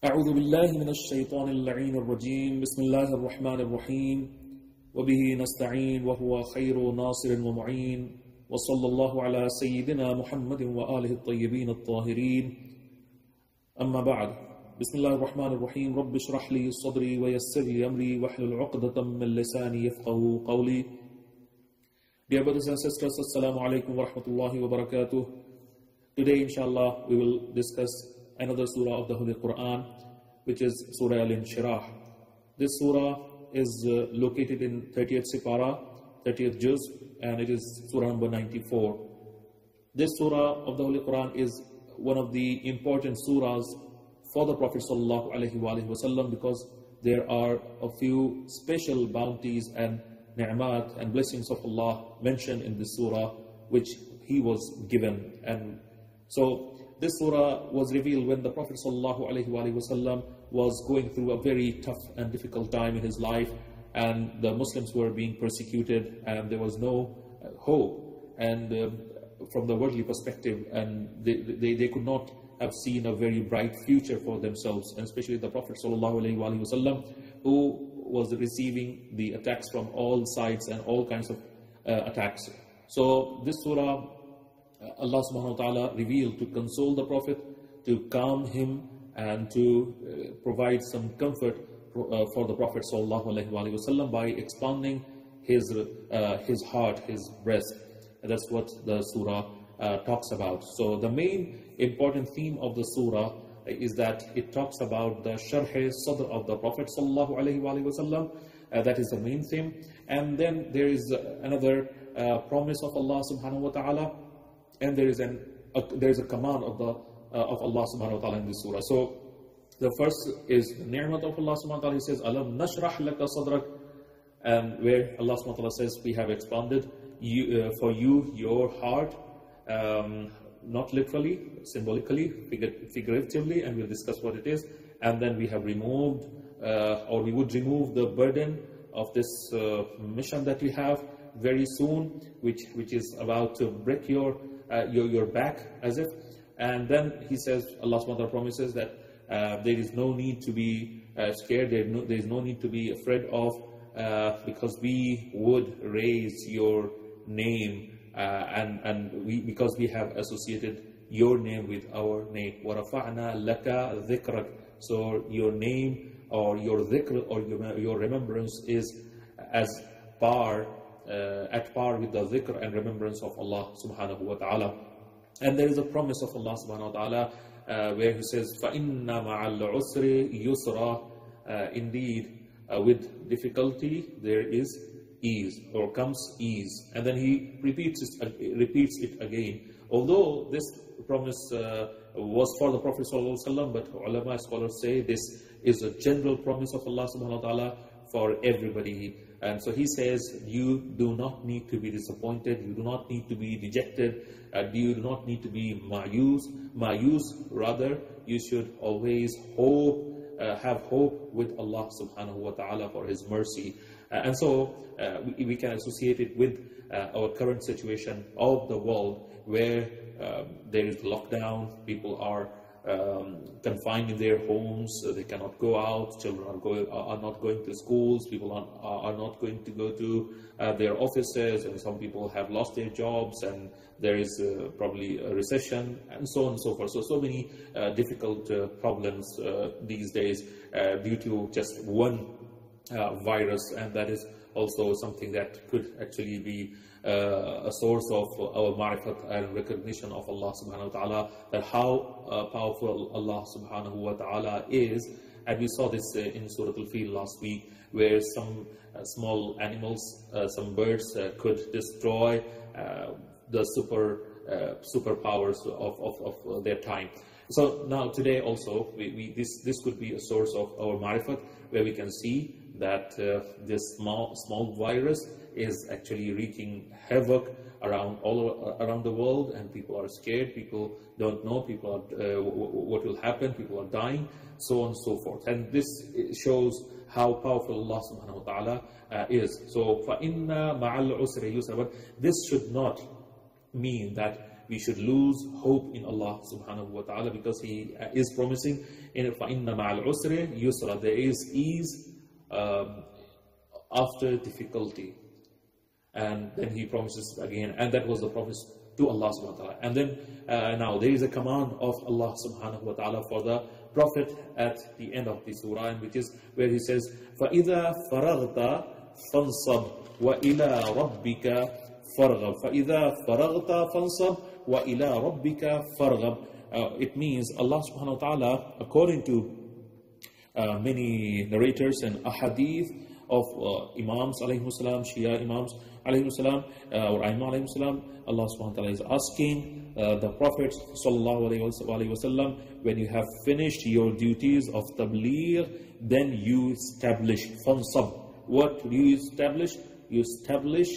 أعوذ بالله من الشيطان اللعين الرجيم بسم الله الرحمن الرحيم وبه نستعين وهو خير ناصر ومعين وصلى الله على سيدنا محمد وآله الطيبين الطاهرين أما بعد بسم الله الرحمن الرحيم رب اشرح لي صدري ويسر لي أمري واحلل عقدة من لساني يفقهوا قولي. Dear brothers and sisters, Assalamu alaikum wa rahmatullahi wa barakatuh. Today inshallah we will discuss another surah of the Holy Quran, which is Surah Inshirah. This surah is located in 30th Sipara, 30th Juz, and it is surah number 94. This surah of the Holy Quran is one of the important surahs for the Prophet sallallahu alaihi wasallam, because there are a few special bounties and ni'mat and blessings of Allah mentioned in this surah, which he was given. And so this surah was revealed when the Prophet ﷺ was going through a very tough and difficult time in his life, and the Muslims were being persecuted, and there was no hope, and from the worldly perspective, and they could not have seen a very bright future for themselves, and especially the Prophet ﷺ, who was receiving the attacks from all sides and all kinds of attacks. So this surah, Allah subhanahu wa ta'ala revealed to console the Prophet, to calm him, and to provide some comfort for the Prophet sallallahu alaihi wasallam by expanding his heart, his breast. And that's what the surah talks about. So the main important theme of the surah is that it talks about the sharh, sadr of the Prophet sallallahu alaihi wasallam. That is the main theme. And then there is another promise of Allah subhanahu wa ta'ala, and there is a command of Allah subhanahu wa ta'ala in this surah. So the first is the ni'mat of Allah subhanahu wa ta'ala. He says, الم نشرح لك صدرك, and where Allah subhanahu wa ta'ala says, we have expanded for you your heart, not literally, symbolically, figuratively, and we'll discuss what it is. And then we have removed, or we would remove the burden of this mission that we have very soon, which is about to break your back, as if. And then he says, Allah subhanahu wa ta'ala promises that there is no need to be scared, there is no need to be afraid of, because we would raise your name, because we have associated your name with our name. وَرَفَعْنَا لَكَ ذِكْرَكَ. So your name, or your dhikr, or your remembrance is at par with the dhikr and remembrance of Allah subhanahu wa ta'ala. And there is a promise of Allah subhanahu wa ta'ala where he says, فَإِنَّ مَعَ الْعُسْرِ يُسْرًا. Indeed, with difficulty there is ease, or comes ease. And then he repeats it again. Although this promise was for the Prophet sallallahu alaihi wasallam, but ulama scholars say this is a general promise of Allah subhanahu wa ta'ala for everybody. And so he says, you do not need to be disappointed, you do not need to be dejected, you do not need to be mayus. Rather, you should always have hope with Allah subhanahu wa ta'ala for his mercy. And so we can associate it with our current situation of the world, where there is lockdown, people are confined in their homes, they cannot go out, children are not going to schools, people are not going to go to their offices, and some people have lost their jobs, and there is probably a recession, and so on and so forth. So many difficult problems these days due to just one virus, and that is also something that could actually be a source of our ma'rifat and recognition of Allah subhanahu wa ta'ala, that how powerful Allah subhanahu wa ta'ala is. And we saw this in Surah Al-Fil last week, where some small animals, some birds could destroy the superpowers of their time. So now today also, this could be a source of our ma'rifat, where we can see that this small virus is actually wreaking havoc around the world, and people are scared, people don't know, people are what will happen, people are dying, so on and so forth. And this shows how powerful Allah subhanahu wa ta'ala is. So فَإِنَّ مَعَ الْعُسْرِ يُسْرًا. But this should not mean that we should lose hope in Allah subhanahu wa ta'ala, because He is promising in فَإِنَّ مَعَ الْعُسْرِ يُسْرًا, there is ease after difficulty. And then He promises again, and that was the promise to Allah subhanahu wa ta'ala. And then now there is a command of Allah subhanahu wa ta'ala for the Prophet at the end of the surah, and which is where he says, فَإِذَا فَرَغْتَ فَانْصَبْ وَإِلَىٰ رَبِّكَ فَارْغَبْ فَإِذَا فَرَغْتَ فَانْصَبْ وَإِلَىٰ رَبِّكَ فَارْغَبْ. It means Allah subhanahu wa ta'ala, according to many narrators and ahadith of Imams alayhi salam, Shia Imams alayhi salam, or Aimam alayhi salam, Allah subhanahu wa ta'ala is asking the Prophet sallallahu alayhi wa sallam, when you have finished your duties of tabligh, then you establish fansab. What do you establish? You establish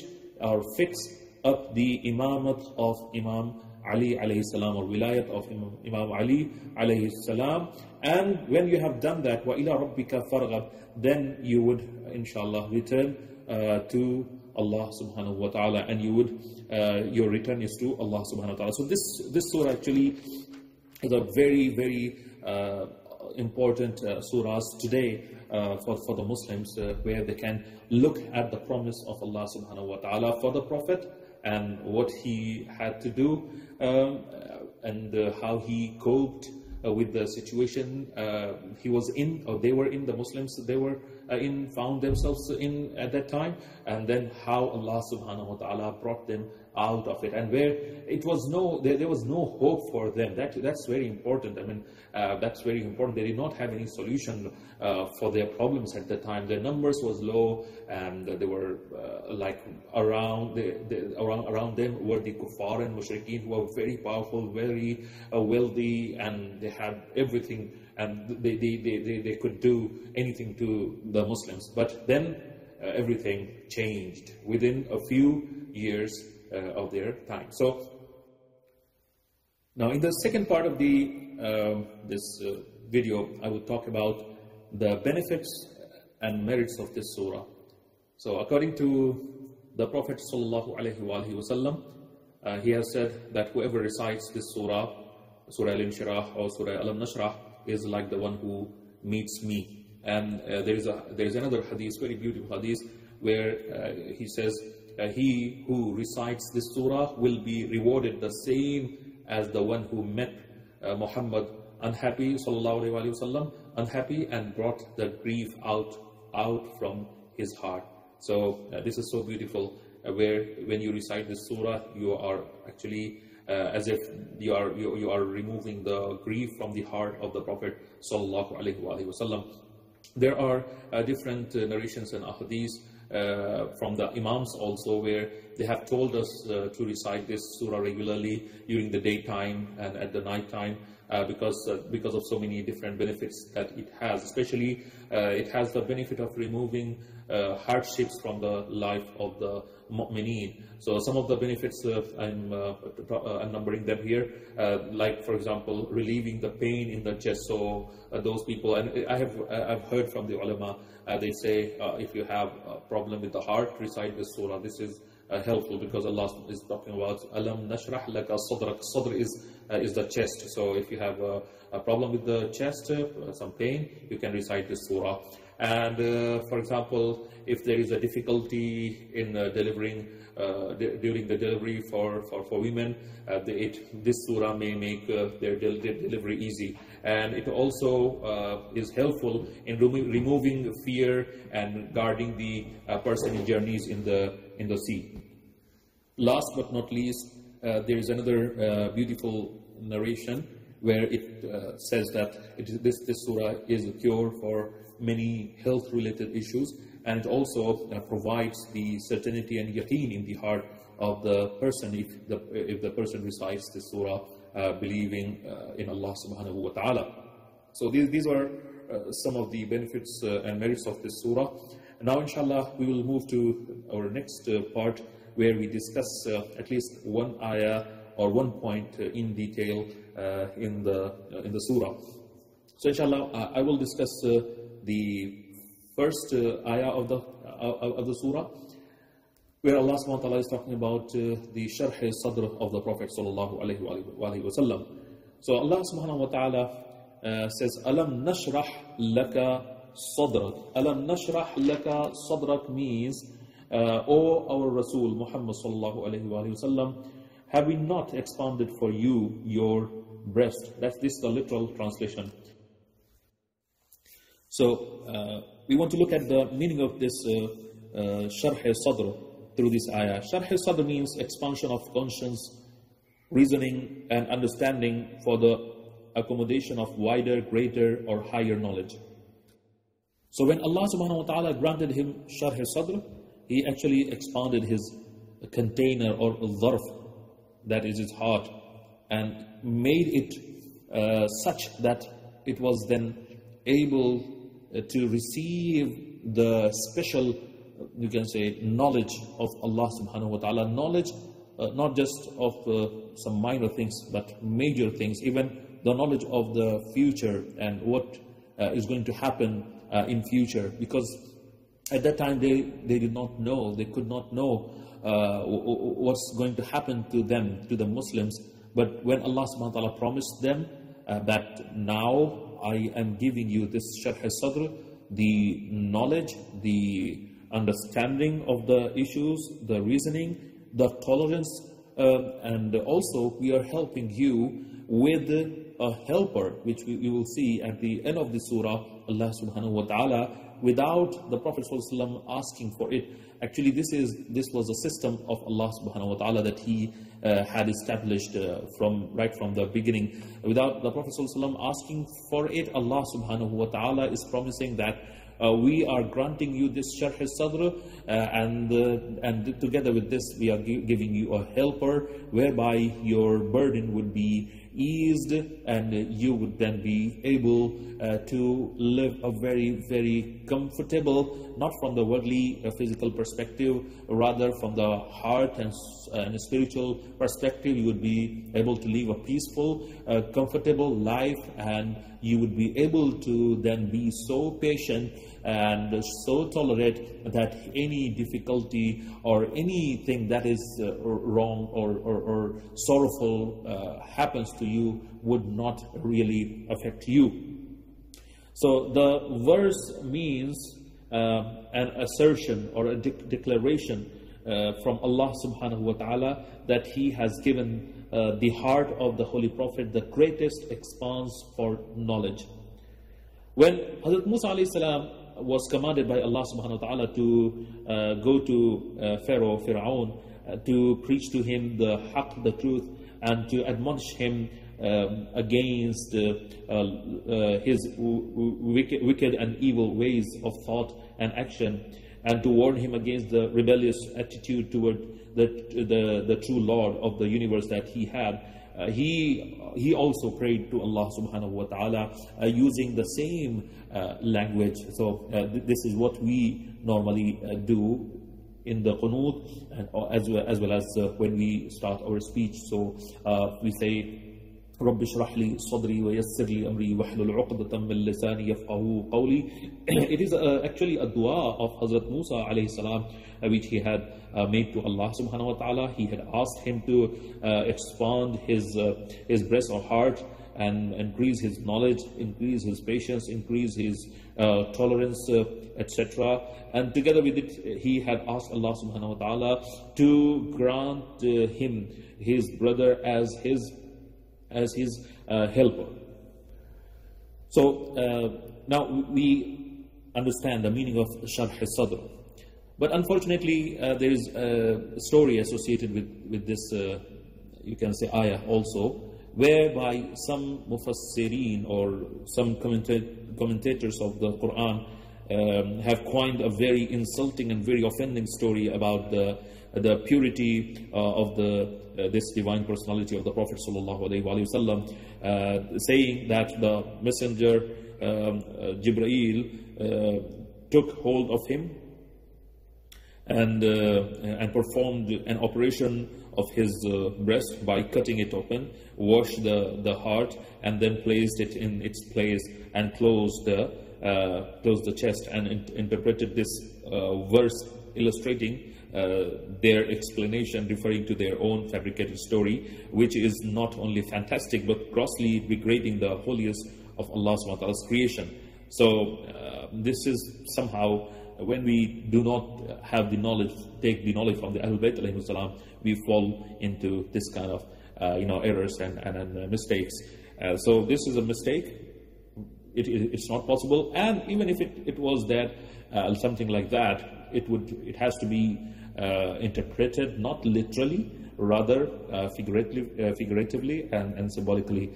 or fix up the imamat of Imam Ali alayhi salam, or wilayat of Imam Ali alayhi salam. And when you have done that, wa ila rabbika farghab, then you would inshallah return to Allah subhanahu wa ta'ala, and you would your return is to Allah subhanahu wa ta'ala. So this surah actually is a very, very important surahs today for the Muslims, where they can look at the promise of Allah subhanahu wa ta'ala for the Prophet, and what he had to do, and how he coped with the situation he was in, or they were in, the Muslims they were found themselves in at that time, and then how Allah subhanahu wa ta'ala brought them out of it, and where it was there was no hope for them. That's very important. I mean, that's very important. They did not have any solution for their problems at the time. Their numbers was low, and they were like around them were the kuffar and mushrikeen, who were very powerful, very wealthy, and they had everything, and they could do anything to the Muslims. But then everything changed within a few years of their time. So now in the second part of this video, I will talk about the benefits and merits of this surah. So according to the Prophet sallallahu alaihi wasallam, he has said that whoever recites this surah, Surah Inshirah or Surah الم نشرح, is like the one who meets me. And there is another hadith, very beautiful hadith, where he says, he who recites this surah will be rewarded the same as the one who met Muhammad unhappy, sallallahu alaihi wasallam, unhappy, and brought the grief out from his heart. So this is so beautiful, where when you recite this surah, you are actually as if you are removing the grief from the heart of the Prophet sallallahu alaihi wasallam. There are different narrations and ahadith from the Imams also, where they have told us to recite this surah regularly during the daytime and at the night time, because of so many different benefits that it has. Especially it has the benefit of removing hardships from the life of the mu'mineen. So some of the benefits, I'm numbering them here, like for example relieving the pain in the chest. So those people, and I've heard from the ulama, they say if you have a problem with the heart, recite this surah. This is helpful, because Allah is talking about الم نشرح لك صدرك. Sadr is the chest. So if you have a problem with the chest, some pain, you can recite this surah. And for example, if there is a difficulty in delivering during the delivery for women, this surah may make their delivery easy. And it also is helpful in removing fear and guarding the person in journeys in the sea. Last but not least, there is another beautiful narration where it says that this surah is a cure for many health-related issues, and it also provides the certainty and yaqeen in the heart of the person if the person recites this surah believing in Allah subhanahu wa ta'ala. So these are some of the benefits and merits of this surah. Now inshallah we will move to our next part, where we discuss at least one ayah or one point in detail in the surah. So inshallah I will discuss the first ayah of the surah. where Allah subhanahu wa ta'ala is talking about the sharh sadr of the Prophet sallallahu alayhi wa sallam. So Allah subhanahu wa ta'ala says, الم نشرح لك صدرك. الم نشرح لك صدرك means, O our Rasul Muhammad sallallahu alayhi wa sallam, have we not expanded for you your breast? That's the literal translation. So we want to look at the meaning of this sharh sadr through this ayah. Sharh sadr means expansion of conscience, reasoning and understanding for the accommodation of wider, greater or higher knowledge. So when Allah subhanahu wa ta'ala granted him sharh sadr, he actually expanded his container or dharf, that is his heart, and made it such that it was then able to receive the special, you can say, knowledge of Allah subhanahu wa ta'ala. Knowledge not just of some minor things, but major things, even the knowledge of the future and what is going to happen in future. Because at that time they did not know, they could not know what's going to happen to them, to the Muslims. But when Allah subhanahu wa ta'ala promised them that now I am giving you this sharh sadr, the knowledge, the understanding of the issues, the reasoning, the tolerance, and also we are helping you with a helper, which you will see at the end of the surah, Allah subhanahu wa ta'ala, without the Prophet ﷺ asking for it. Actually, this was a system of Allah subhanahu wa ta'ala that he had established right from the beginning. Without the Prophet ﷺ asking for it, Allah subhanahu wa ta'ala is promising that we are granting you this sharh sadr, and together with this we are giving you a helper whereby your burden would be eased and you would then be able to live a very, very comfortable, not from the worldly physical perspective, rather from the heart and spiritual perspective. You would be able to live a peaceful, comfortable life, and you would be able to then be so patient and so tolerate that any difficulty or anything that is wrong or sorrowful happens to you would not really affect you. So the verse means an assertion or a declaration from Allah subhanahu wa ta'ala that He has given the heart of the Holy Prophet the greatest expanse for knowledge. When Hazrat Musa alayhi salam was commanded by Allah subhanahu wa ta'ala to go to Fir'aun, to preach to him the haqq, the truth, and to admonish him against his wicked and evil ways of thought and action, and to warn him against the rebellious attitude toward the true Lord of the universe that he had, he also prayed to Allah subhanahu wa ta'ala using the same language. So this is what we normally do in the qunut, and as well as when we start our speech. So we say, رب اشرح لي صدري ويسر لي أمري واحلل عقدة من لساني يفقهوا قولي. It is actually a dua of Hazrat Musa alayhi salam, which he had made to Allah subhanahu wa ta'ala. He had asked him to expand his breast or heart and increase his knowledge, increase his patience, increase his tolerance, etc. And together with it, he had asked Allah subhanahu wa ta'ala to grant him his brother as his helper. So now we understand the meaning of sharh sadr. But unfortunately, there is a story associated with this, you can say, ayah also, whereby some mufassirin or some commentators of the Quran have coined a very insulting and very offending story about the purity of this divine personality of the Prophet sallallahu alaihi wasallam, saying that the messenger Jibreel took hold of him and performed an operation of his breast by cutting it open, washed the heart, and then placed it in its place and closed the chest, and interpreted this verse illustrating their explanation referring to their own fabricated story, which is not only fantastic but grossly degrading the holiest of Allah subhanahu wa ta'ala's creation. So this is somehow, when we do not have the knowledge, take the knowledge from the Ahlul Bayt alayhi salam, we fall into this kind of errors and mistakes. So this is a mistake. It's not possible, and even if it was that something like that, it has to be interpreted not literally, rather figuratively and symbolically,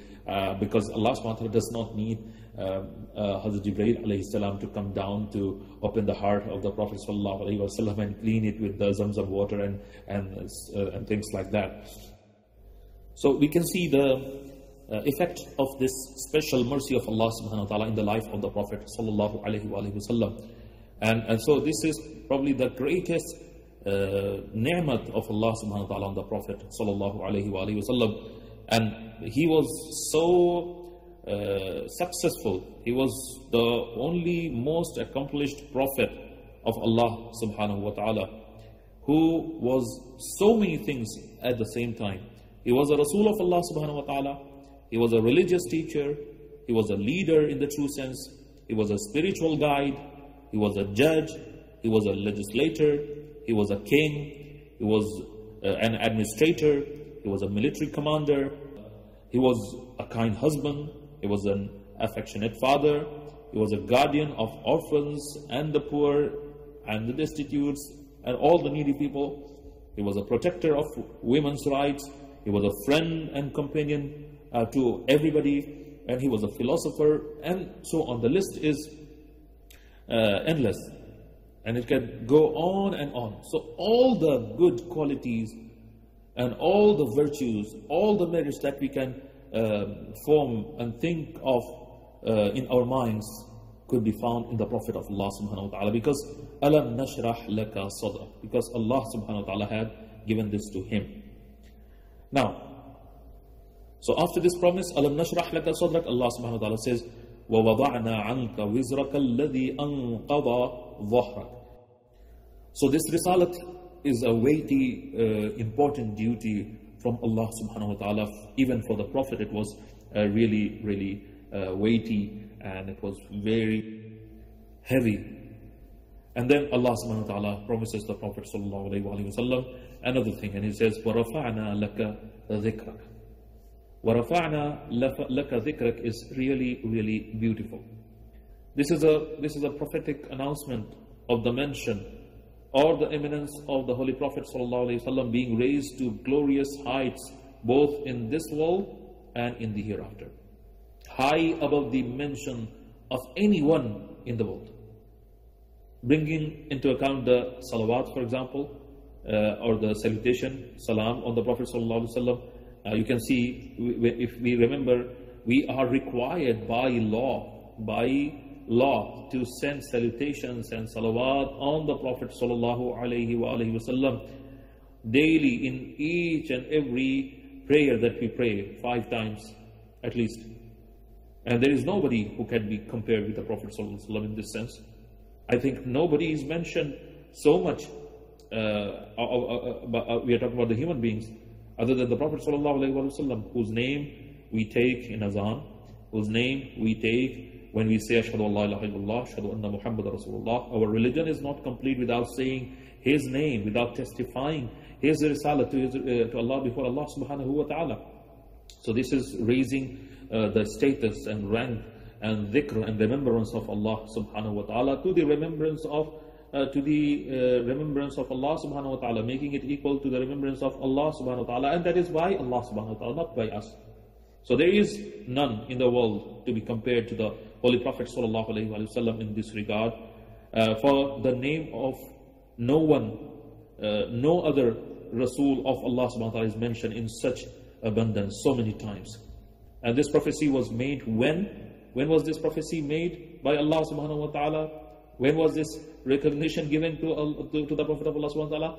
because Allah subhanahu wa ta'ala does not need Hazrat Jibreel alayhi salam to come down to open the heart of the Prophet sallallahu alayhi wa sallam and clean it with the Zamzam water and things like that. So we can see the effect of this special mercy of Allah subhanahu wa ta'ala in the life of the Prophet sallallahu alayhi wa sallam. And so this is probably the greatest ni'mat of Allah subhanahu wa ta'ala on the Prophet sallallahu alayhi wa sallam. And he was so successful. He was the only most accomplished prophet of Allah subhanahu wa ta'ala, who was so many things at the same time. He was a Rasul of Allah subhanahu wa ta'ala. He was a religious teacher. He was a leader in the true sense. He was a spiritual guide. He was a judge. He was a legislator. He was a king. He was an administrator. He was a military commander. He was a kind husband. He was an affectionate father. He was a guardian of orphans and the poor and the destitutes and all the needy people. He was a protector of women's rights. He was a friend and companion to everybody, and he was a philosopher, and so on. The list is endless, and it can go on and on. So all the good qualities and all the virtues, all the merits that we can form and think of in our minds could be found in the Prophet of Allah subhanahu wa ta'ala, because الم نشرح لك صدرك, because Allah subhanahu wa ta'ala had given this to him. Now, so after this promise, الم نشرح لك صدرك, Allah subhanahu wa ta'ala says, وَوَضَعْنَا عَنْكَ وِزْرَكَ الَّذِي أَنْقَضَ ظَهْرَكَ. So this risalat is a weighty, important duty from Allah subhanahu wa ta'ala. Even for the Prophet, it was really, really weighty, and it was very heavy. And then Allah subhanahu wa ta'ala promises the Prophet sallallahu alayhi wa sallam another thing, and he says, وَرَفَعْنَا لَكَ ذِكْرَكَ. وَرَفَعْنَا لَكَ ذِكْرَكَ is really, really beautiful. This is a prophetic announcement of the mention or the eminence of the Holy Prophet ﷺ being raised to glorious heights, both in this world and in the hereafter, high above the mention of anyone in the world. Bringing into account the salawat, for example, or the salutation, salam on the Prophet ﷺ, you can see, if we remember, we are required by law to send salutations and salawat on the Prophet sallallahu alaihi wasallam daily in each and every prayer that we pray, 5 times at least. And there is nobody who can be compared with the Prophet sallallahu alaihi wasallam in this sense. I think nobody is mentioned so much. We are talking about the human beings, other than the Prophet ﷺ, whose name we take in azan, whose name we take when we say Ashhadu an la ilaha illallah, Ashhadu anna Muhammad Rasulullah. Our religion is not complete without saying His name, without testifying His risalah to Allah before Allah subhanahu wa ta'ala. So this is raising the status and rank and dhikr and remembrance of Allah subhanahu wa ta'ala to the remembrance of Allah subhanahu wa ta'ala, making it equal to the remembrance of Allah subhanahu wa ta'ala, and that is by Allah subhanahu wa ta'ala, not by us. So there is none in the world to be compared to the Holy Prophet sallallahu alaihi wasallam in this regard. For the name of no one, no other Rasul of Allah subhanahu wa ta'ala is mentioned in such abundance so many times. And this prophecy was made when? When was this prophecy made by Allah subhanahu wa ta'ala? When was this recognition given to the Prophet of Allah subhanahu wa ta'ala?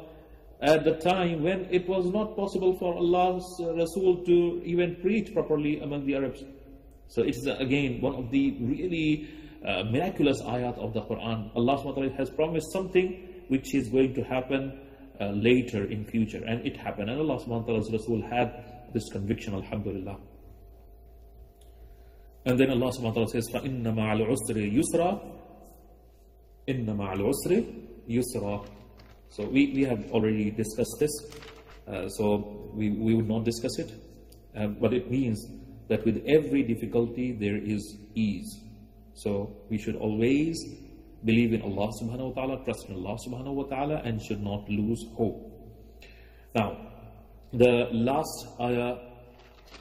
At the time when it was not possible for Allah's Rasul to even preach properly among the Arabs. So it is again one of the really miraculous ayat of the Quran. Allah subhanahu wa ta'ala has promised something which is going to happen later in future. And it happened. And Allah subhanahu wa ta'ala's Rasul had this conviction, alhamdulillah. And then Allah subhanahu wa ta'ala says, فَإِنَّ مَعَ الْعُسْرِ يُسْرًا إِنَّ مَعَ الْعُسْرِ يُسْرًا. So we have already discussed this, so we would not discuss it. But it means that with every difficulty there is ease. So we should always believe in Allah subhanahu wa ta'ala, trust in Allah subhanahu wa ta'ala, and should not lose hope. Now, the last ayah,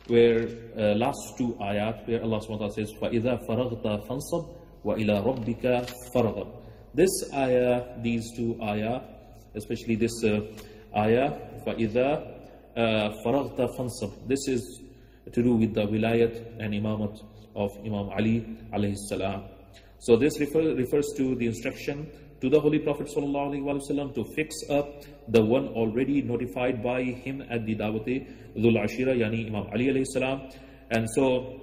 where last two ayat, where Allah subhanahu wa ta'ala says, فَإِذَا فَرَغْتَ فَانْصَبْ وَإِلَىٰ رَبِّكَ فَرْغَبْ. This ayah, these two ayah, especially this ayah, فَإِذَا فَرَغْتَ فَانْصَبْ. This is to do with the wilayat and imamat of Imam Ali alayhi salam. So this refers to the instruction to the Holy Prophet sallallahu alaihi wasallam to fix up the one already notified by him at the Dawati Dhul Ashira, yani Imam Ali alayhi salam. And so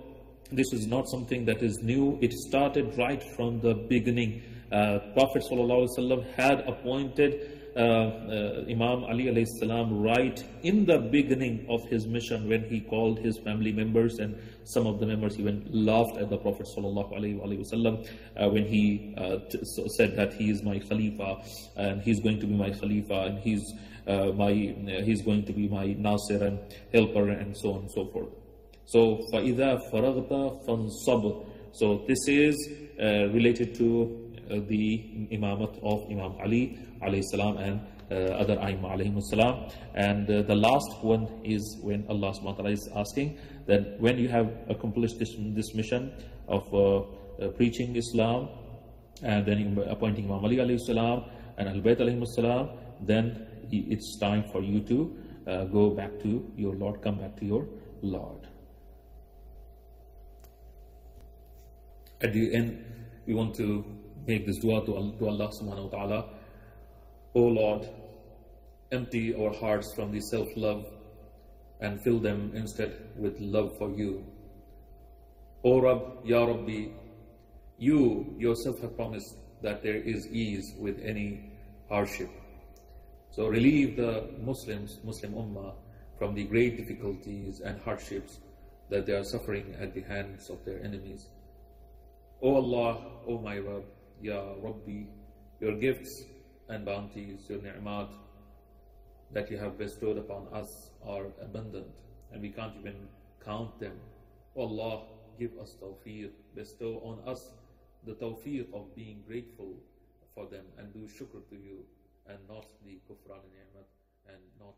this is not something that is new. It started right from the beginning. Prophet sallallahu alaihi wasallam had appointed Imam Ali alayhi salam right in the beginning of his mission, when he called his family members, and some of the members even laughed at the Prophet sallallahu alaihi wasallam when he said that he is my Khalifa, and he's going to be my Khalifa, and he's going to be my Nasir and helper, and so on and so forth. So فَإِذَا فَرَغْتَ فَانْصَبْ. So this is related to the imamat of Imam Ali alayhi salam and other Aimma alayhi salam. And the last one is when Allah subhanahu wa ta'ala is asking that when you have accomplished this mission of preaching Islam, and then appointing Imam Ali alayhi salam and Al-Bayt alayhi salam, then it's time for you to go back to your Lord, come back to your Lord. At the end, we want to make this dua to Allah subhanahu wa ta'ala. O Lord, empty our hearts from the self-love and fill them instead with love for you. O Rabb, Ya Rabbi, you yourself have promised that there is ease with any hardship. So relieve the Muslim Ummah from the great difficulties and hardships that they are suffering at the hands of their enemies. O Allah, O my Rabb, Ya Rabbi, your gifts and bounties, your ni'mat that you have bestowed upon us are abundant, and we can't even count them. O Allah, give us tawfiq, bestow on us the tawfiq of being grateful for them and do shukr to you, and not the kufran ni'mat, and not